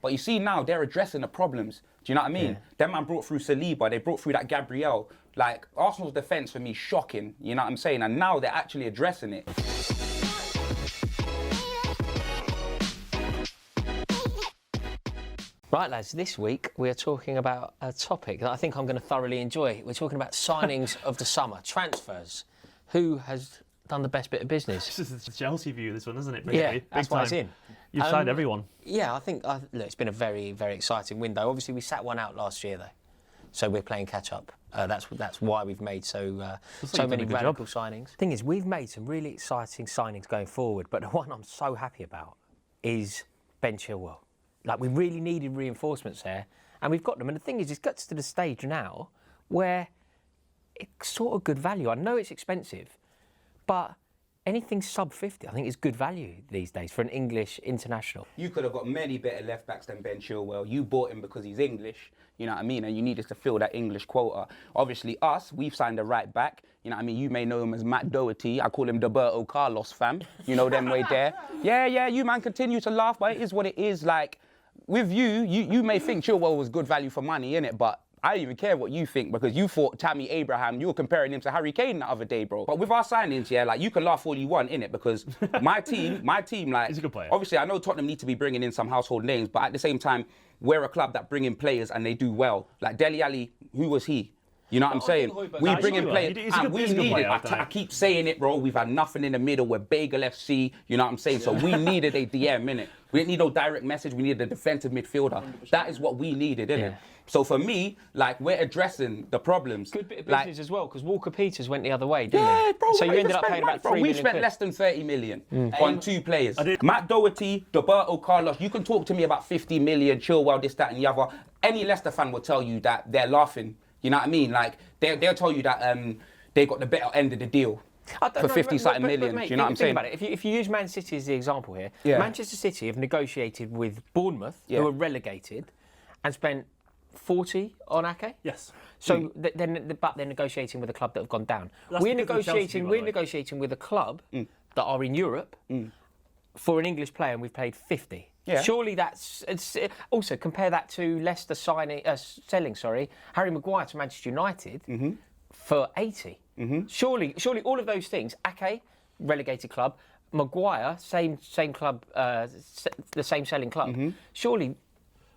But you see now, they're addressing the problems. Do you know what I mean? Yeah. Them man brought through Saliba, they brought through that Gabriel. Like, Arsenal's defence for me, shocking. You know what I'm saying? And now they're actually addressing it. Right, lads, this week we are talking about a topic that I think I'm going to thoroughly enjoy. We're talking about signings of the summer, transfers. Who has done the best bit of business? This is the Chelsea view, this one, isn't it? Yeah, that's why it's in. You've signed everyone. Yeah, I think look, it's been a very, very exciting window. Obviously, we sat one out last year, though. So we're playing catch-up. That's why we've made so many radical signings. Thing is, we've made some really exciting signings going forward, but the one I'm so happy about is Ben Chilwell. Like, we really needed reinforcements there, and we've got them. And the thing is, it gets to the stage now where it's sort of good value. I know it's expensive, but anything sub 50, I think, is good value these days for an English international. You could have got many better left-backs than Ben Chilwell. You bought him because he's English, you know what I mean? And you needed to fill that English quota. Obviously, we've signed a right-back. You know what I mean? You may know him as Matt Doherty. I call him Roberto Carlos, fam. You know them way there. Yeah, you man continue to laugh, but it is what it is. Like, with you may think Chilwell was good value for money, innit? But I don't even care what you think, because you thought Tammy Abraham, you were comparing him to Harry Kane the other day, bro. But with our signings, yeah, like, you can laugh all you want, innit? Because my team, like, he's a good player. Obviously, I know Tottenham need to be bringing in some household names, but at the same time, we're a club that bring in players and they do well. Like Dele Alli, who was he? You know what I'm saying? We bring in players, and we need it. I keep saying it, bro. We've had nothing in the middle. We're Bagel FC, you know what I'm saying? So we needed a DM, innit? We didn't need no direct message. We needed a defensive midfielder. 100%. That is what we needed, innit? Yeah. So for me, like, we're addressing the problems. Good bit of business as well, because Walker Peters went the other way, didn't he? Yeah, bro. So you ended up paying about 3 million. We spent less than 30 million on 2 players. Matt Doherty, Roberto Carlos. You can talk to me about 50 million, Chilwell, this, that, and the other. Any Leicester fan will tell you that they're laughing. You know what I mean? Like, they'll tell you that they got the better end of the deal. For 50-something million, mate, do you know what I'm saying? Think about it. If you use Man City as the example here, yeah. Manchester City have negotiated with Bournemouth, who are relegated, and spent 40 on Ake. Yes. So but they're negotiating with a club that have gone down. We're negotiating with a club that are in Europe for an English player, and we've paid 50. Yeah. Surely also compare that to Leicester selling Harry Maguire to Manchester United for 80. Surely all of those things. Ake, relegated club. Maguire, same club, the same selling club. Surely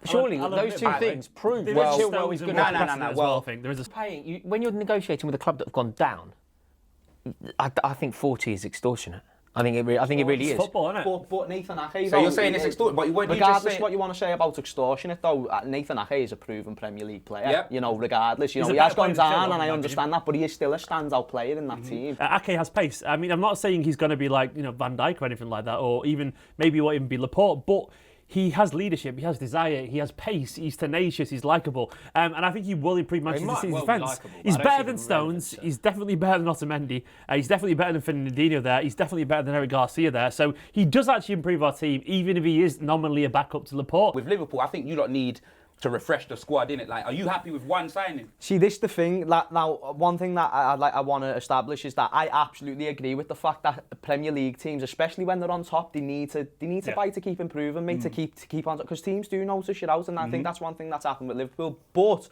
those two things prove that Chilwell is good. No. Well, I think there is when you're negotiating with a club that have gone down, I think 40 is extortionate. I think it really is. Football, isn't it? But Nathan Ake... So you're saying it's extortion, but what you just regardless say... what you want to say about extortionate, though, Nathan Ake is a proven Premier League player. Yep. You know, regardless. You know, he has gone down, and I understand that, but he is still a standout player in that team. Ake has pace. I mean, I'm not saying he's going to be like, Van Dijk or anything like that, or even maybe he won't even be Laporte, but he has leadership, he has desire, he has pace, he's tenacious, he's likeable. And I think he will improve Manchester City's defence. He's better than Stones, he's definitely better than Otamendi, he's definitely better than Fernandinho there, he's definitely better than Eric Garcia there. So he does actually improve our team, even if he is nominally a backup to Laporte. With Liverpool, I think you lot need to refresh the squad, innit? Like, are you happy with one signing? See, this is the thing. Now, one thing that I want to establish is that I absolutely agree with the fact that the Premier League teams, especially when they're on top, they need to fight to keep improving, mate, to keep on top, because teams do notice shit out, and I think that's one thing that's happened with Liverpool. But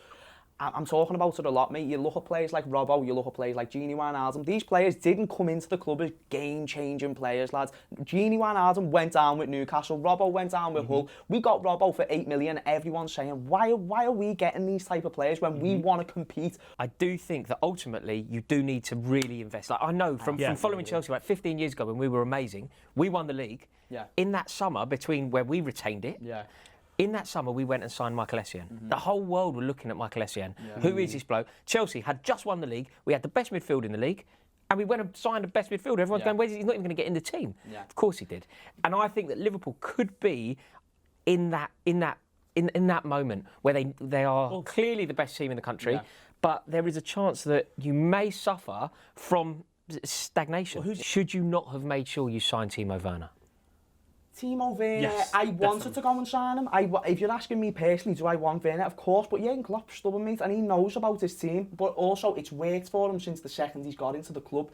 I'm talking about it a lot, mate. You look at players like Robbo, you look at players like Gini Wijnaldum. These players didn't come into the club as game-changing players, lads. Gini Wijnaldum went down with Newcastle. Robbo went down with Hull. We got Robbo for 8 million. Everyone's saying, why are we getting these type of players when we want to compete? I do think that ultimately you do need to really invest. Like, I know from following Chelsea like 15 years ago when we were amazing, we won the league. Yeah. In that summer between where we retained it. Yeah. In that summer, we went and signed Michael Essien. The whole world were looking at Michael Essien. Yeah. Who is this bloke? Chelsea had just won the league. We had the best midfield in the league. And we went and signed the best midfielder. Everyone's going, where's he? He's not even going to get in the team. Yeah. Of course he did. And I think that Liverpool could be in that moment where they are clearly the best team in the country. Yeah. But there is a chance that you may suffer from stagnation. Should you not have made sure you signed Timo Werner? Timo Werner, Yes, I wanted definitely. to go and sign him. If you're asking me personally, do I want Werner? Of course, but Jurgen Klopp's stubborn, mate, and he knows about his team. But also, it's worked for him since the second he's got into the club.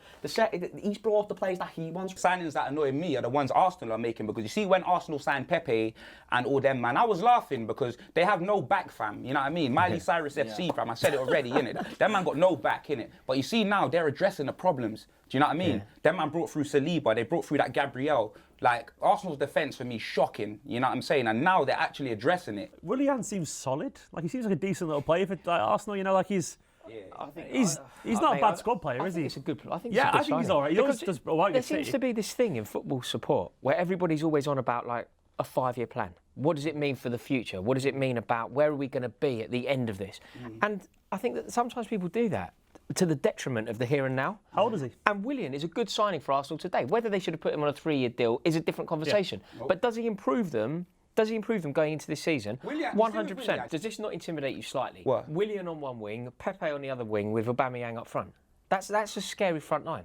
He's brought the players that he wants. Signings that annoy me are the ones Arsenal are making, because you see when Arsenal signed Pepe and all them, man, I was laughing because they have no back, fam. You know what I mean? Miley Cyrus FC, fam. I said it already, innit? That man got no back, innit? But you see now they're addressing the problems. Do you know what I mean? Yeah. That man brought through Saliba, they brought through that Gabriel. Like, Arsenal's defence for me, shocking. You know what I'm saying? And now they're actually addressing it. Willian seems solid. Like, he seems like a decent little player for Arsenal. You know, like he's not a bad squad player, is he? It's a good. I think. Yeah, it's a good I think he's signing. all right. He always Because does all right There at seems City. to be this thing in football support where everybody's always on about like a 5-year plan. What does it mean for the future? What does it mean about where are we going to be at the end of this? And I think that sometimes people do that to the detriment of the here and now. How old is he? And Willian is a good signing for Arsenal today. Whether they should have put him on a 3-year deal is a different conversation. But does he improve them? Does he improve them going into this season? Willian, 100%. Willian. Does this not intimidate you slightly? What? Willian on one wing, Pepe on the other wing with Aubameyang up front. That's a scary front line.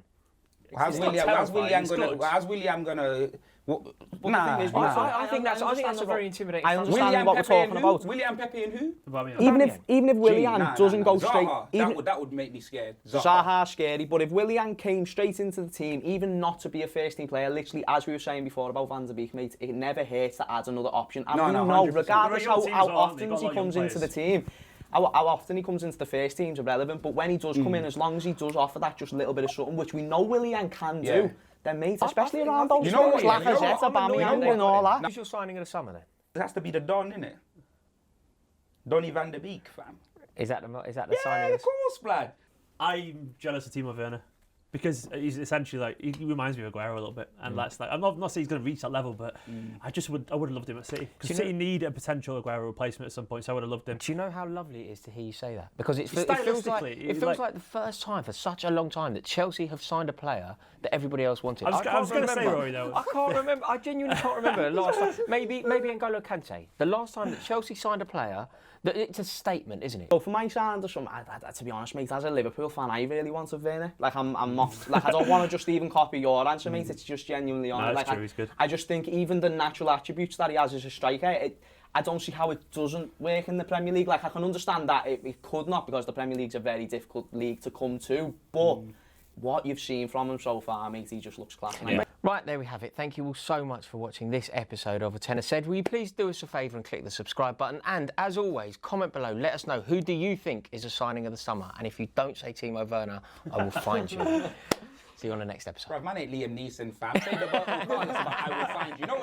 How's Willian gonna? Nah. I think that's a very intimidating I front understand line. what we're talking about. Willian, Pepe and who? Even if Willian doesn't go straight, That would make me scared. Zaha's scary, but if Willian came straight into the team, even not to be a first team player, literally as we were saying before about Van der Beek, mate, it never hurts to add another option. And we know, 100%. regardless how They're a young team as well, often they've got he a lot of comes young into the players. team, how often he comes into the first team's irrelevant, but when he does come in, as long as he does offer that just little bit of something, which we know Willian can do, then mate, especially around those You know players, what, yeah, you know Lacazette, what, Aubameyang and all that. Who's your signing of the summer then? It has to be the Don, innit? Donny Van der Beek, fam. Is that the Yeah, signing? of course, blood. I'm jealous of Timo Werner because he's essentially like he reminds me of Aguero a little bit, and that's like I'm not saying he's going to reach that level, but I would have loved him at City because City need a potential Aguero replacement at some point, so I would have loved him. Do you know how lovely it is to hear you say that? Because it feels Stylistically, like the first time for such a long time that Chelsea have signed a player that everybody else wanted. I was going to say, Rory, though. I can't remember. I genuinely can't remember the last time. Maybe N'Golo Kante. The last time that Chelsea signed a player, that it's a statement, isn't it? So for my sign, to be honest, mate, as a Liverpool fan, I really wanted Werner. Like I'm not, like I don't want to just even copy your answer, mate. It's just genuinely on. No, like true, he's good. I just think even the natural attributes that he has as a striker, I don't see how it doesn't work in the Premier League. Like I can understand that it could not because the Premier League's a very difficult league to come to, but what you've seen from him so far, mate, he just looks class. Yeah. Right, there we have it. Thank you all so much for watching this episode of A Tenner Said. Will you please do us a favour and click the subscribe button? And as always, comment below. Let us know, who do you think is a signing of the summer? And if you don't say Timo Werner, I will find you. See you on the next episode. Bruv, man ain't Liam Neeson, fam. Say the button, regardless, but I will find you.